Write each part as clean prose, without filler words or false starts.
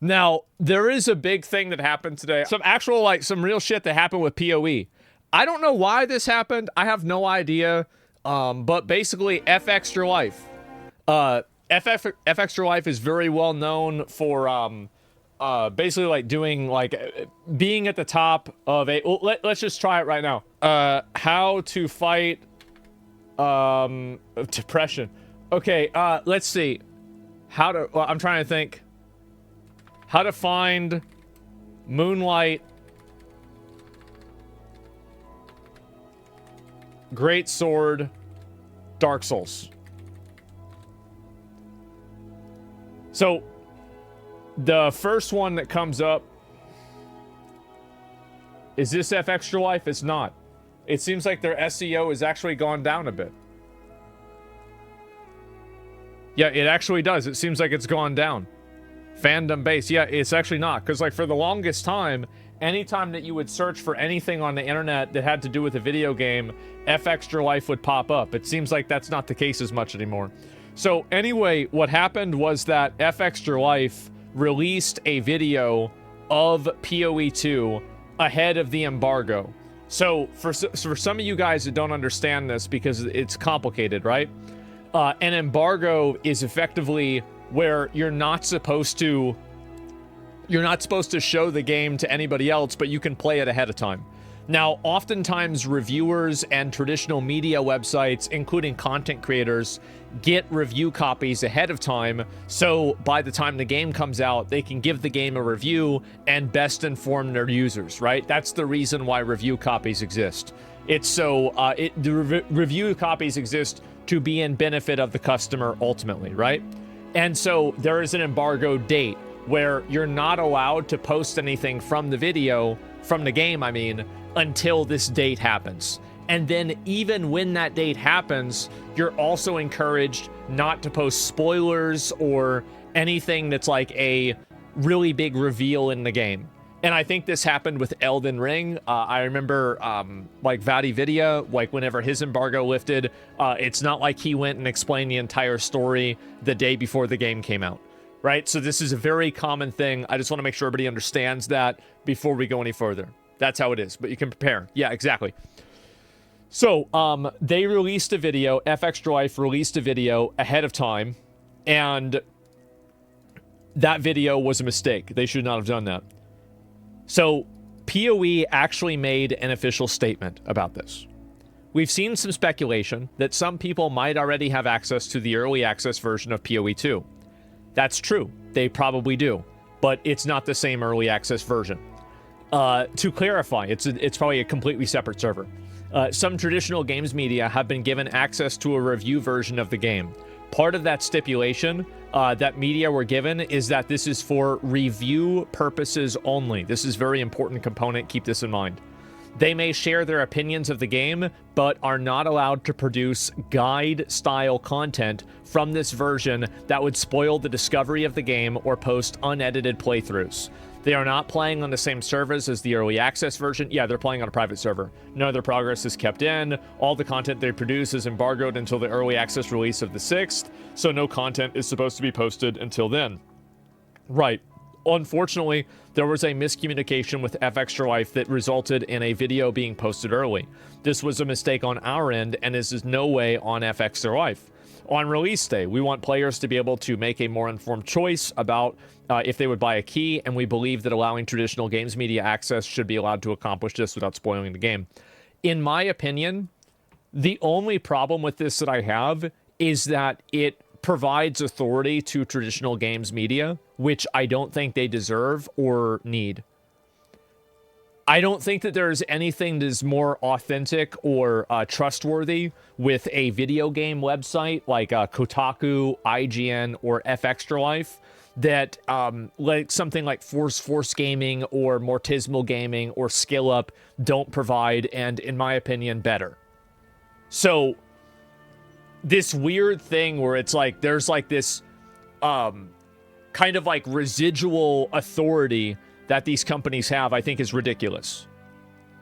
Now, there is a big thing that happened today. Some actual, like, some real shit that happened with PoE. I don't know why this happened. I have no idea. But basically, F Extra Life. F Extra Life is very well known for, basically, like, doing, like, being at the top of a... Well, let's just try it right now. How to fight, depression. Okay, let's see. How to... Well, I'm trying to think. How to find Moonlight, Great Sword, Dark Souls. So, the first one that comes up, is this F Extra Life? It's not. It seems like their SEO has actually gone down a bit. Yeah, it actually does. It seems like it's gone down. Fandom base. Yeah, it's actually not. Because, like, for the longest time, anytime that you would search for anything on the internet that had to do with a video game, F Extra Life would pop up. It seems like that's not the case as much anymore. So, anyway, what happened was that F Extra Life released a video of PoE 2 ahead of the embargo. So, for some of you guys that don't understand this, because it's complicated, right? An embargo is effectively where you're not supposed to show the game to anybody else, but you can play it ahead of time. Now, oftentimes reviewers and traditional media websites, including content creators, get review copies ahead of time, so by the time the game comes out, they can give the game a review and best inform their users, right? That's the reason why review copies exist. It's so, review copies exist to be in benefit of the customer ultimately, right? And so there is an embargo date where you're not allowed to post anything from the video, from the game, I mean, until this date happens. And then even when that date happens, you're also encouraged not to post spoilers or anything that's like a really big reveal in the game. And I think this happened with Elden Ring. I remember, like, VatiVidya, like, whenever his embargo lifted, it's not like he went and explained the entire story the day before the game came out, right? So this is a very common thing. I just want to make sure everybody understands that before we go any further. That's how it is, but you can prepare. Yeah, exactly. So, they released a video, F Extra Life released a video ahead of time, and that video was a mistake. They should not have done that. So, PoE actually made an official statement about this. We've seen some speculation that some people might already have access to the early access version of PoE 2. That's true. They probably do. But it's not the same early access version. To clarify, it's probably a completely separate server. Some traditional games media have been given access to a review version of the game. Part of that stipulation that media were given is that this is for review purposes only. This is a very important component. Keep this in mind. They may share their opinions of the game, but are not allowed to produce guide-style content from this version that would spoil the discovery of the game or post unedited playthroughs. They are not playing on the same servers as the early access version. Yeah, they're playing on a private server. None of their progress is kept in. All the content they produce is embargoed until the early access release of the 6th, so no content is supposed to be posted until then. Right. Unfortunately, there was a miscommunication with F Extra Life that resulted in a video being posted early. This was a mistake on our end, and this is no way on F Extra Life. On release day, we want players to be able to make a more informed choice about if they would buy a key, and we believe that allowing traditional games media access should be allowed to accomplish this without spoiling the game. In my opinion, the only problem with this that I have is that it provides authority to traditional games media, which I don't think they deserve or need. I don't think that there's anything that is more authentic or trustworthy with a video game website like Kotaku, IGN, or F Extra Life that like something like Force Gaming or Mortismal Gaming or SkillUp don't provide, and in my opinion, better. So this weird thing where it's like there's like this kind of like residual authority that these companies have, I think is ridiculous.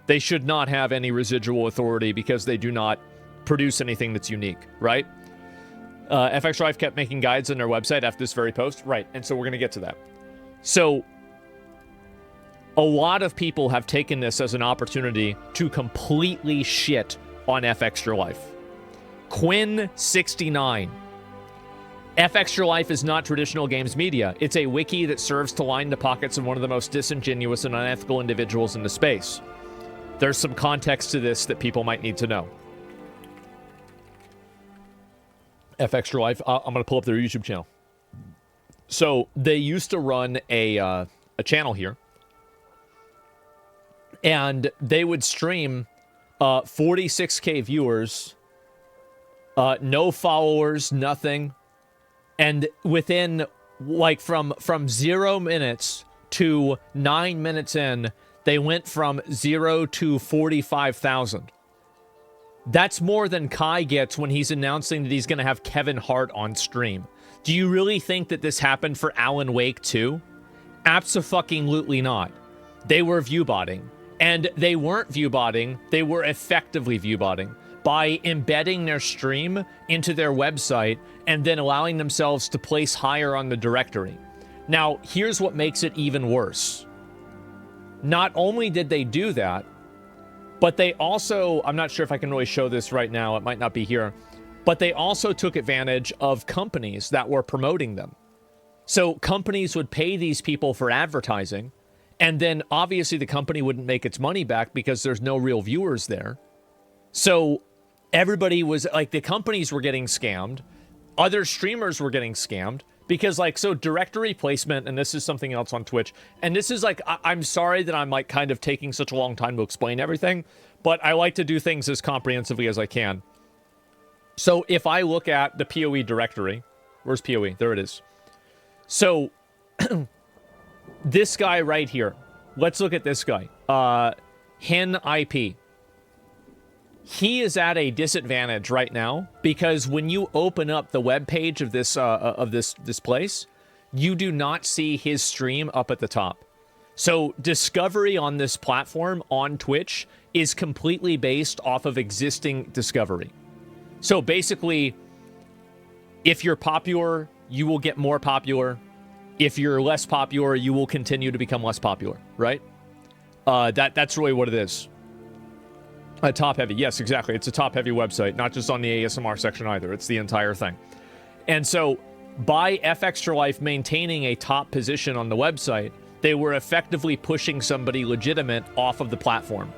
They should not have any residual authority because they do not produce anything that's unique, right? FX Drive kept making guides on their website after this very post, right? And so we're going to get to that. So a lot of people have taken this as an opportunity to completely shit on F Extra Life. Quinn69. F Extra Life is not traditional games media. It's a wiki that serves to line the pockets of one of the most disingenuous and unethical individuals in the space. There's some context to this that people might need to know. F Extra Life, I'm going to pull up their YouTube channel. So they used to run a channel here, and they would stream 46K viewers, no followers, nothing. And within, like, from 0 minutes to 9 minutes in, they went from 0 to 45,000. That's more than Kai gets when he's announcing that he's going to have Kevin Hart on stream. Do you really think that this happened for Alan Wake too? Abso-fucking-lutely not. They were viewbotting. And they weren't viewbotting, they were effectively viewbotting by embedding their stream into their website and then allowing themselves to place higher on the directory. Now, here's what makes it even worse. Not only did they do that, but they also, I'm not sure if I can really show this right now, it might not be here, but they also took advantage of companies that were promoting them. So companies would pay these people for advertising, and then obviously the company wouldn't make its money back because there's no real viewers there. So everybody was, like, the companies were getting scammed, other streamers were getting scammed, because, like, so directory placement, and this is something else on Twitch, and this is, like, I'm sorry that I'm, like, kind of taking such a long time to explain everything, but I like to do things as comprehensively as I can. So if I look at the PoE directory, where's PoE? There it is. So this guy right here, let's look at this guy, Hen IP. He is at a disadvantage right now because when you open up the web page of this place, you do not see his stream up at the top. So discovery on this platform on Twitch is completely based off of existing discovery. So basically, if you're popular, you will get more popular. If you're less popular, you will continue to become less popular, right? That's really what it is. A top-heavy. Yes, exactly. It's a top-heavy website, not just on the ASMR section either. It's the entire thing. And so, by F Extra Life maintaining a top position on the website, they were effectively pushing somebody legitimate off of the platform.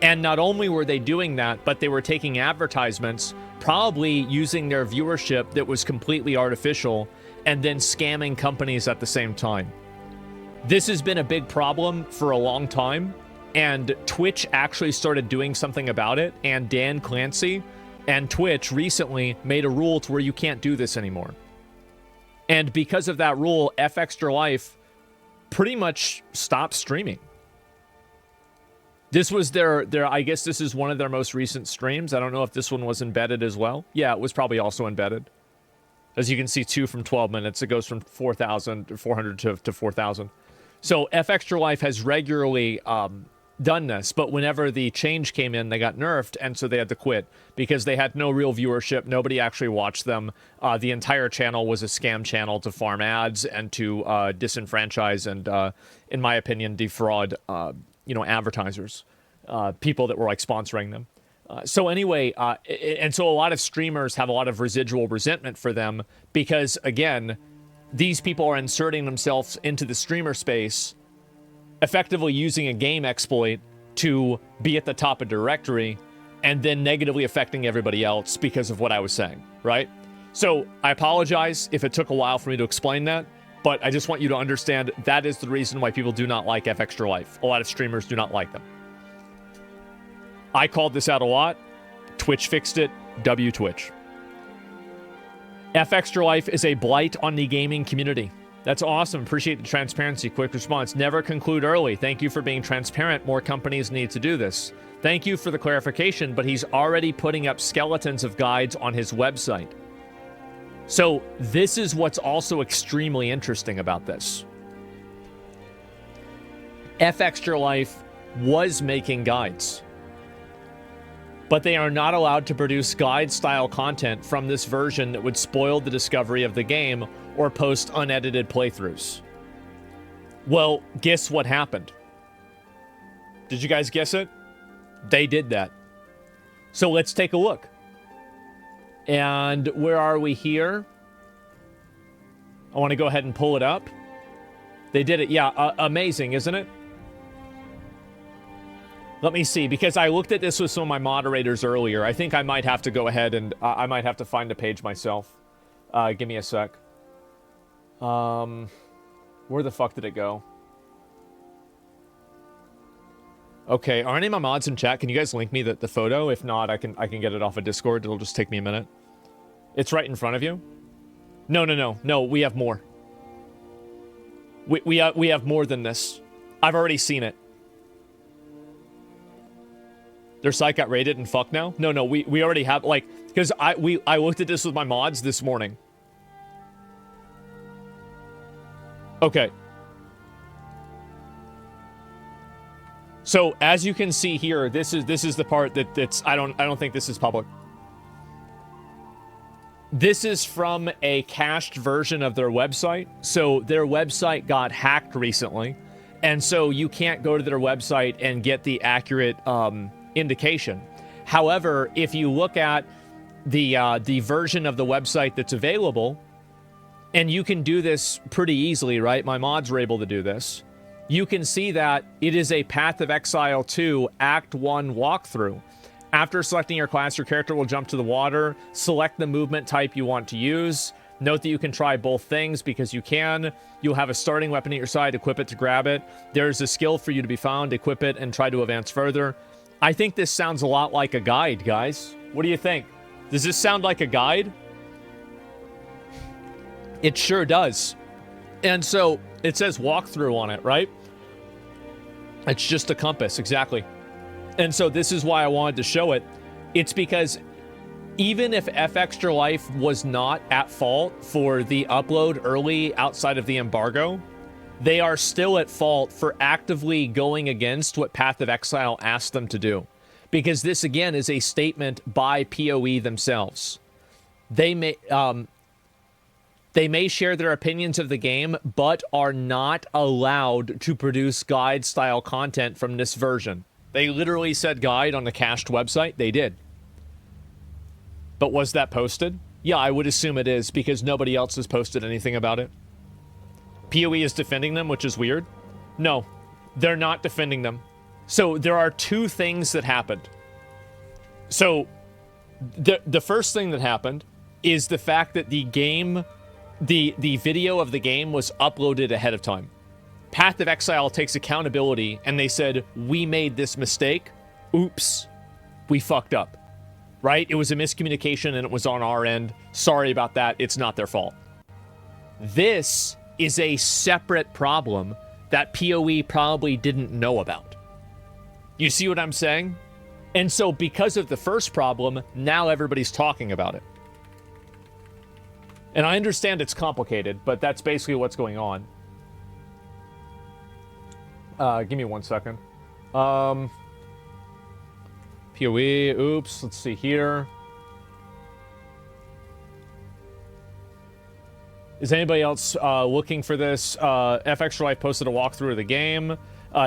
And not only were they doing that, but they were taking advertisements, probably using their viewership that was completely artificial, and then scamming companies at the same time. This has been a big problem for a long time, and Twitch actually started doing something about it, and Dan Clancy and Twitch recently made a rule to where you can't do this anymore. And because of that rule, F Extra Life pretty much stopped streaming. This was their I guess this is one of their most recent streams. I don't know if this one was embedded as well. Yeah, it was probably also embedded. As you can see, 2 from 12 minutes. It goes from 4,400 to 4,000. So F Extra Life has regularly done this, but whenever the change came in, they got nerfed, and so they had to quit because they had no real viewership. Nobody actually watched them. The entire channel was a scam channel to farm ads and to disenfranchise and, in my opinion, defraud, advertisers, people that were like sponsoring them. So anyway, and so a lot of streamers have a lot of residual resentment for them because, again, these people are inserting themselves into the streamer space, effectively using a game exploit to be at the top of directory and then negatively affecting everybody else because of what I was saying, right? So I apologize if it took a while for me to explain that, but I just want you to understand that is the reason why people do not like F Extra Life. A lot of streamers do not like them. I called this out a lot. Twitch fixed it. W Twitch. F Extra Life is a blight on the gaming community. That's awesome. Appreciate the transparency. Quick response. Never conclude early. Thank you for being transparent. More companies need to do this. Thank you for the clarification, but he's already putting up skeletons of guides on his website. So this is what's also extremely interesting about this. F Extra Life was making guides, but they are not allowed to produce guide-style content from this version that would spoil the discovery of the game or post unedited playthroughs. Well, guess what happened? Did you guys guess it? They did that. So let's take a look. And where are we here? I want to go ahead and pull it up. They did it. Yeah, amazing, isn't it? Let me see, because I looked at this with some of my moderators earlier. I think I might have to go ahead and I might have to find the page myself. Give me a sec. Where the fuck did it go? Okay, are any of my mods in chat? Can you guys link me the photo? If not, I can get it off of Discord. It'll just take me a minute. It's right in front of you. No. We have more. We have more than this. I've already seen it. Their site got raided and fucked now? No, we already have, like, because I looked at this with my mods this morning. Okay. So as you can see here, this is the part that's I don't think this is public. This is from a cached version of their website. So their website got hacked recently, and so you can't go to their website and get the accurate indication. However, if you look at the version of the website that's available, and you can do this pretty easily, right? My mods were able to do this. You can see that it is a Path of Exile 2 Act 1 walkthrough. After selecting your class, your character will jump to the water. Select the movement type you want to use. Note that you can try both things because you can. You'll have a starting weapon at your side. Equip it to grab it. There's a skill for you to be found. Equip it and try to advance further. I think this sounds a lot like a guide, guys. What do you think? Does this sound like a guide? It sure does. And so it says walkthrough on it, right? It's just a compass, exactly. And so this is why I wanted to show it. It's because even if F Extra Life was not at fault for the upload early outside of the embargo, they are still at fault for actively going against what Path of Exile asked them to do. Because this, again, is a statement by PoE themselves. They may share their opinions of the game, but are not allowed to produce guide-style content from this version. They literally said guide on the cached website. They did. But was that posted? Yeah, I would assume it is, because nobody else has posted anything about it. PoE is defending them, which is weird. No, they're not defending them. So there are two things that happened. So the first thing that happened is the fact that the game... The video of the game was uploaded ahead of time. Path of Exile takes accountability, and they said, we made this mistake. Oops. We fucked up. Right? It was a miscommunication, and it was on our end. Sorry about that. It's not their fault. This is a separate problem that PoE probably didn't know about. You see what I'm saying? And so because of the first problem, now everybody's talking about it. And I understand it's complicated, but that's basically what's going on. Give me 1 second. PoE, oops, let's see here. Is anybody else looking for this? F Extra Life posted a walkthrough of the game.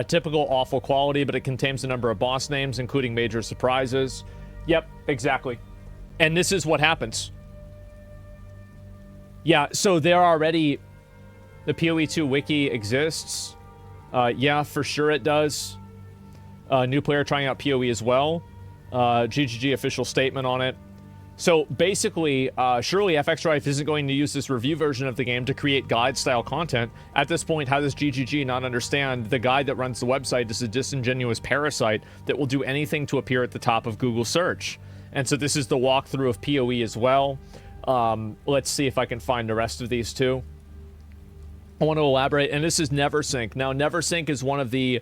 Typical awful quality, but it contains a number of boss names, including major surprises. Yep, exactly. And this is what happens. Yeah, so there already... The PoE2 wiki exists. Yeah, for sure it does. New player trying out PoE as well. GGG official statement on it. So basically, surely F Extra Life isn't going to use this review version of the game to create guide-style content. At this point, how does GGG not understand the guy that runs the website is a disingenuous parasite that will do anything to appear at the top of Google search? And so this is the walkthrough of PoE as well. Let's see if I can find the rest of these two. I want to elaborate, and this is Neversink. Now, Neversink is one of the...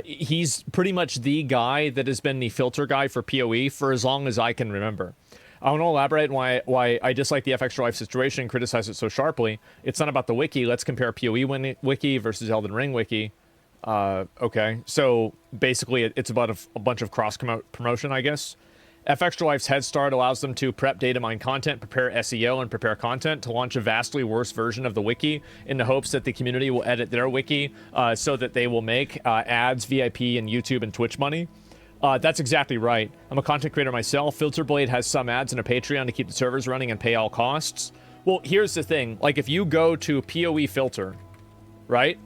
he's pretty much the guy that has been the filter guy for PoE for as long as I can remember. I want to elaborate why I dislike the F Extra Life situation and criticize it so sharply. It's not about the wiki. Let's compare PoE wiki versus Elden Ring wiki. Okay, so basically it's about a bunch of cross-promotion, I guess. F-Extra-Life's Head Start allows them to prep data mine content, prepare SEO, and prepare content to launch a vastly worse version of the wiki in the hopes that the community will edit their wiki so that they will make ads, VIP, and YouTube and Twitch money. That's exactly right. I'm a content creator myself. Filterblade has some ads and a Patreon to keep the servers running and pay all costs. Well, here's the thing. Like, if you go to PoE Filter, right?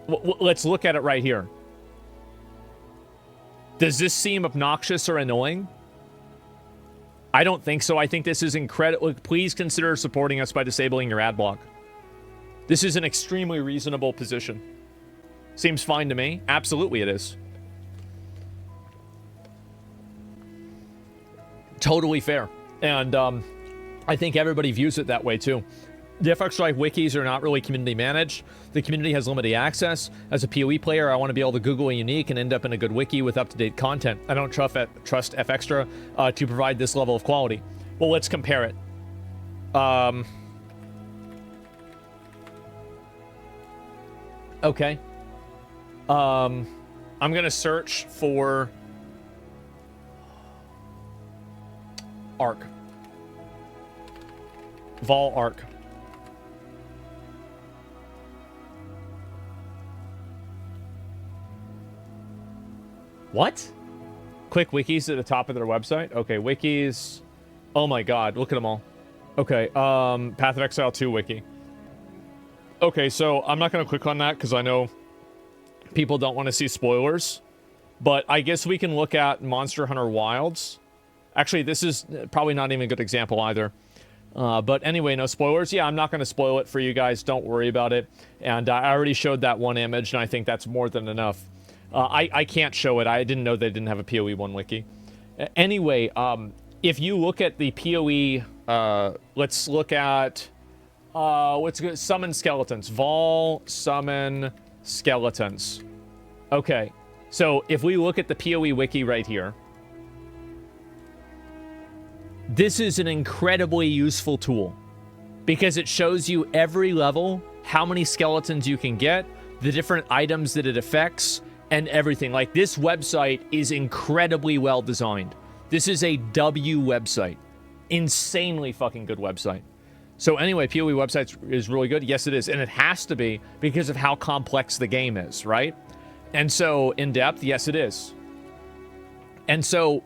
Let's look at it right here. Does this seem obnoxious or annoying? I don't think so. I think this is incredible. Please consider supporting us by disabling your ad block. This is an extremely reasonable position. Seems fine to me. Absolutely it is. Totally fair. And I think everybody views it that way too. The FXLife wikis are not really community managed. The community has limited access. As a PoE player, I want to be able to Google a unique and end up in a good wiki with up-to-date content. I don't trust FXtra to provide this level of quality. Well, let's compare it. Okay. I'm going to search for Arc. Vol Arc. What? Quick wikis at the top of their website? Okay, wikis. Oh my god, look at them all. Okay, Path of Exile 2 wiki. Okay, so I'm not going to click on that because I know people don't want to see spoilers. But I guess we can look at Monster Hunter Wilds. Actually, this is probably not even a good example either. But anyway, no spoilers. Yeah, I'm not going to spoil it for you guys. Don't worry about it. And I already showed that one image, and I think that's more than enough. I can't show it. I didn't know they didn't have a PoE 1 wiki. Anyway, if you look at the PoE, let's look at, what's good? Summon skeletons. Vol summon skeletons. Okay, so if we look at the PoE wiki right here, this is an incredibly useful tool because it shows you every level, how many skeletons you can get, the different items that it affects, and everything. Like, this website is incredibly well designed. This is a W website. Insanely fucking good website. So anyway, PoE website is really good. Yes, it is. And it has to be because of how complex the game is, right? And so, in depth, yes, it is. And so,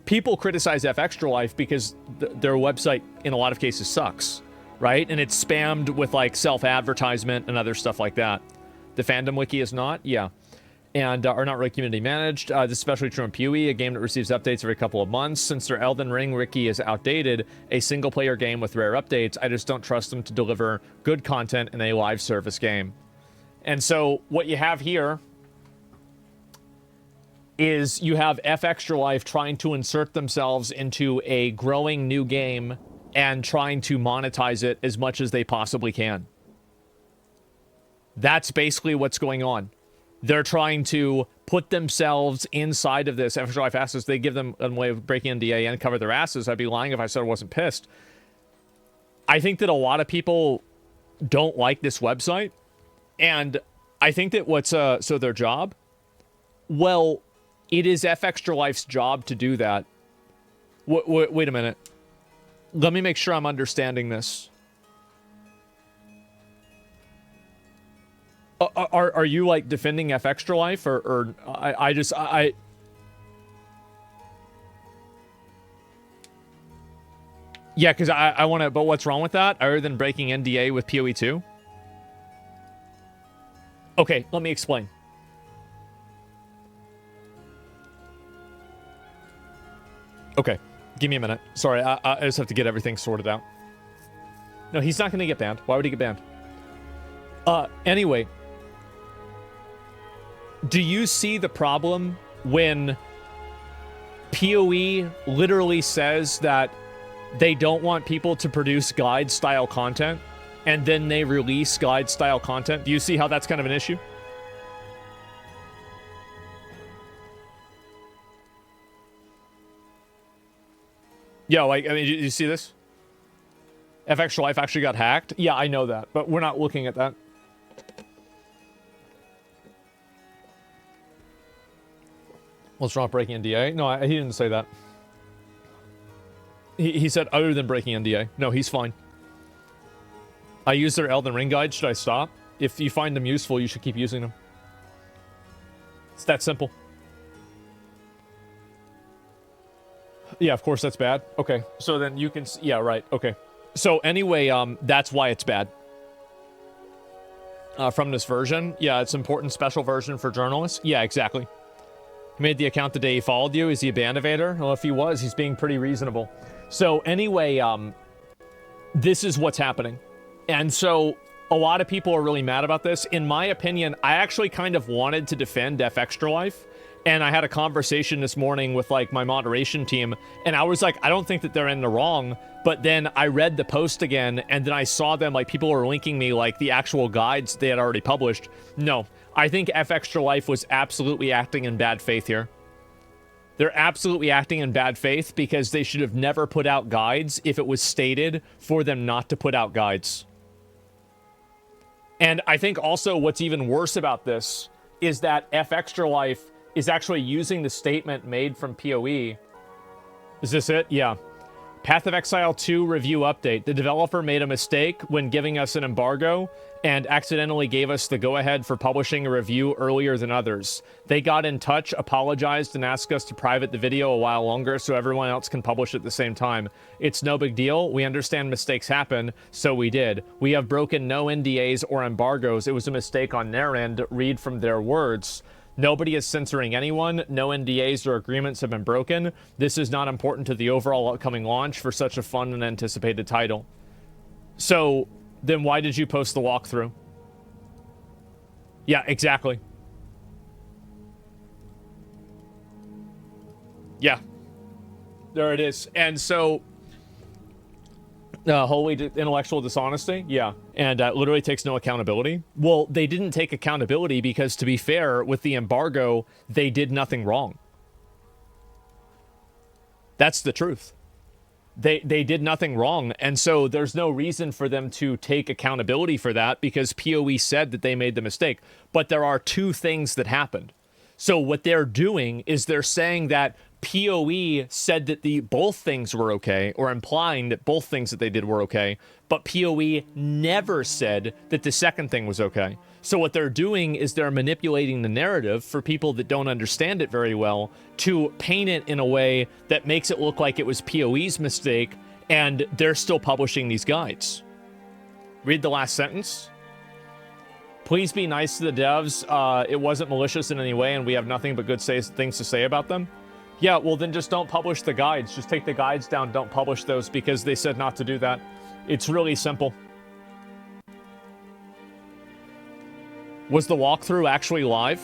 people criticize FXtraLife because their website, in a lot of cases, sucks, right? And it's spammed with, like, self-advertisement and other stuff like that. The fandom wiki is not? Yeah. And are not really community managed. This is especially true in PoE, a game that receives updates every couple of months. Since their Elden Ring wiki is outdated, a single-player game with rare updates, I just don't trust them to deliver good content in a live service game. And so what you have here is you have FXtraLife trying to insert themselves into a growing new game and trying to monetize it as much as they possibly can. That's basically what's going on. They're trying to put themselves inside of this. FXtraLife asks, they give them a way of breaking NDA and cover their asses. I'd be lying if I said I wasn't pissed. I think that a lot of people don't like this website. And I think that so their job? Well, it is FXtraLife's job to do that. Wait a minute. Let me make sure I'm understanding this. Are you, like, defending FXtraLife, or I yeah, because I want to, but what's wrong with that, other than breaking NDA with PoE 2? Okay, let me explain. Okay, give me a minute. Sorry, I just have to get everything sorted out. No, he's not going to get banned. Why would he get banned? Anyway. Do you see the problem when PoE literally says that they don't want people to produce guide-style content, and then they release guide-style content? Do you see how that's kind of an issue? Yo, like, I mean, you see this? FXtraLife actually got hacked? Yeah, I know that, but we're not looking at that. What's wrong with breaking NDA? No, he didn't say that. He said other than breaking NDA. No, he's fine. I use their Elden Ring guide. Should I stop? If you find them useful, you should keep using them. It's that simple. Yeah, of course that's bad. Okay, so then you can... Yeah, right. Okay. So anyway, that's why it's bad. From this version. Yeah, it's important special version for journalists. Yeah, exactly. He made the account the day he followed you. Is he a ban evader? Well, if he was, he's being pretty reasonable. So anyway, this is what's happening. And so a lot of people are really mad about this. In my opinion, I actually kind of wanted to defend F Extra Life. And I had a conversation this morning with, like, my moderation team. And I was like, I don't think that they're in the wrong. But then I read the post again. And then I saw them, like, people were linking me, like, the actual guides they had already published. No, I think F Extra Life was absolutely acting in bad faith here. They're absolutely acting in bad faith because they should have never put out guides if it was stated for them not to put out guides. And I think also what's even worse about this is that F Extra Life is actually using the statement made from PoE. Is this it? Yeah. Path of Exile 2 review update. The developer made a mistake when giving us an embargo and accidentally gave us the go-ahead for publishing a review earlier than others. They got in touch, apologized, and asked us to private the video a while longer so everyone else can publish at the same time. It's no big deal. We understand mistakes happen, so we did. We have broken no NDAs or embargoes. It was a mistake on their end. Read from their words. Nobody is censoring anyone. No NDAs or agreements have been broken. This is not important to the overall upcoming launch for such a fun and anticipated title. So, then why did you post the walkthrough? Yeah, exactly. Yeah. There it is. And so... Holy intellectual dishonesty? Yeah. And literally takes no accountability. Well, they didn't take accountability because, to be fair, with the embargo, they did nothing wrong. That's the truth. They did nothing wrong, and so there's no reason for them to take accountability for that because PoE said that they made the mistake. But there are two things that happened. So what they're doing is they're saying that PoE said that both things were okay, or implying that both things that they did were okay, but PoE never said that the second thing was okay. So what they're doing is they're manipulating the narrative for people that don't understand it very well to paint it in a way that makes it look like it was PoE's mistake, and they're still publishing these guides. Read the last sentence. Please be nice to the devs. It wasn't malicious in any way, and we have nothing but good things to say about them. Yeah, well then just don't publish the guides. Just take the guides down, don't publish those because they said not to do that. It's really simple. Was the walkthrough actually live?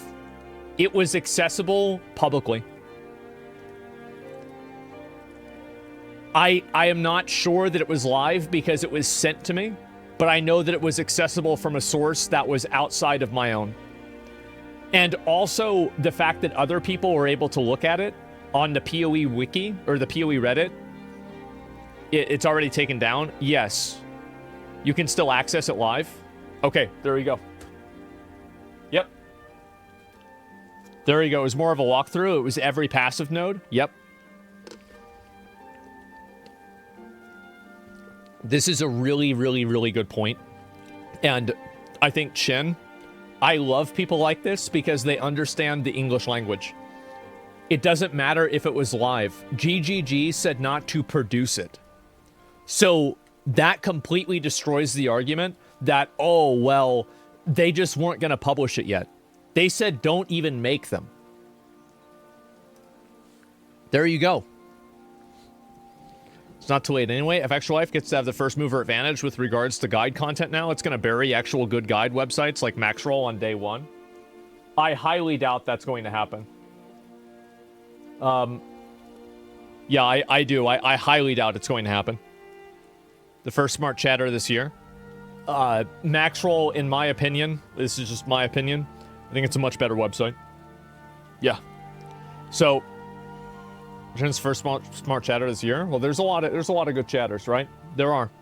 It was accessible publicly. I am not sure that it was live because it was sent to me, but I know that it was accessible from a source that was outside of my own. And also the fact that other people were able to look at it on the PoE wiki, or the PoE Reddit, it's already taken down. Yes. You can still access it live. Okay, there you go. Yep. There you go. It was more of a walkthrough. It was every passive node. Yep. This is a really, really, really good point. And I think Chin, I love people like this because they understand the English language. It doesn't matter if it was live. GGG said not to produce it. So that completely destroys the argument that, oh, well, they just weren't going to publish it yet. They said don't even make them. There you go. It's not too late anyway. If Extra Life gets to have the first mover advantage with regards to guide content now, it's going to bury actual good guide websites like Maxroll on day one. I highly doubt that's going to happen. Yeah, I do. I highly doubt it's going to happen. The first smart chatter this year. Maxroll, in my opinion, this is just my opinion, I think it's a much better website. Yeah. So, Jen's first smart chatter this year. Well, there's a lot of good chatters, right? There are.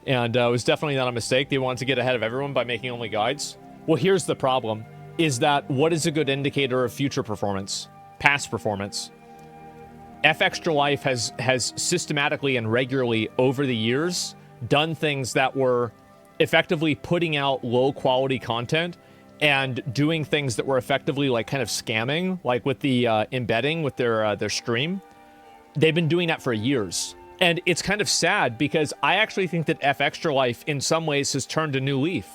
And it was definitely not a mistake. They wanted to get ahead of everyone by making only guides. Well, here's the problem, is that what is a good indicator of future performance? past performance. F Extra Life has systematically and regularly over the years done things that were effectively putting out low quality content and doing things that were effectively like kind of scamming, like with the embedding with their stream. They've been doing that for years. And it's kind of sad because I actually think that F Extra Life in some ways has turned a new leaf.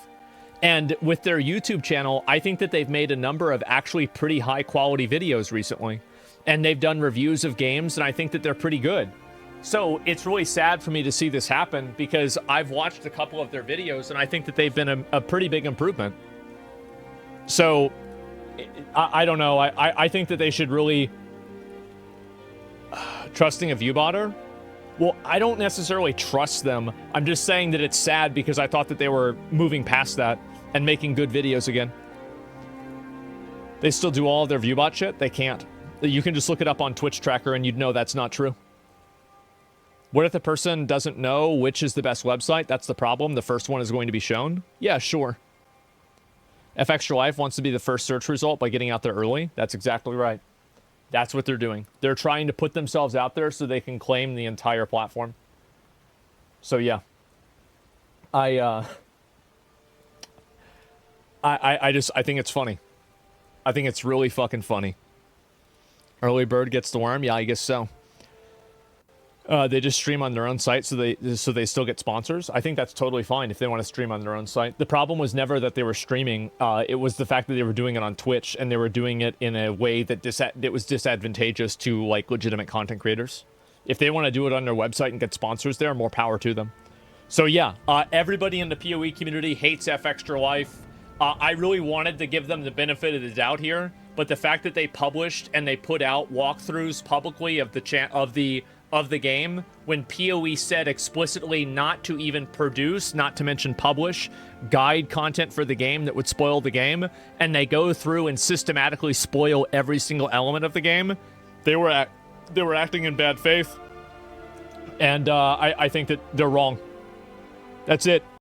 And with their YouTube channel, I think that they've made a number of actually pretty high quality videos recently. And they've done reviews of games, and I think that they're pretty good. So it's really sad for me to see this happen because I've watched a couple of their videos and I think that they've been a pretty big improvement. So I don't know. I think that they should really... Trusting a viewbotter? Well, I don't necessarily trust them. I'm just saying that it's sad because I thought that they were moving past that and making good videos again. They still do all of their viewbot shit? They can't. You can just look it up on Twitch Tracker and you'd know that's not true. What if the person doesn't know which is the best website? That's the problem. The first one is going to be shown? Yeah, sure. F Extra Life wants to be the first search result by getting out there early. That's exactly right. That's what they're doing. They're trying to put themselves out there so they can claim the entire platform. So yeah. I think it's funny. I think it's really fucking funny. Early bird gets the worm? Yeah, I guess so. They just stream on their own site so they still get sponsors. I think that's totally fine if they want to stream on their own site. The problem was never that they were streaming. It was the fact that they were doing it on Twitch and they were doing it in a way that it was disadvantageous to like legitimate content creators. If they want to do it on their website and get sponsors there, more power to them. So yeah, everybody in the PoE community hates F Extra Life. I really wanted to give them the benefit of the doubt here, but the fact that they published and they put out walkthroughs publicly of the game when PoE said explicitly not to even produce, not to mention publish, guide content for the game that would spoil the game, and they go through and systematically spoil every single element of the game, they were acting in bad faith, and I think that they're wrong. That's it.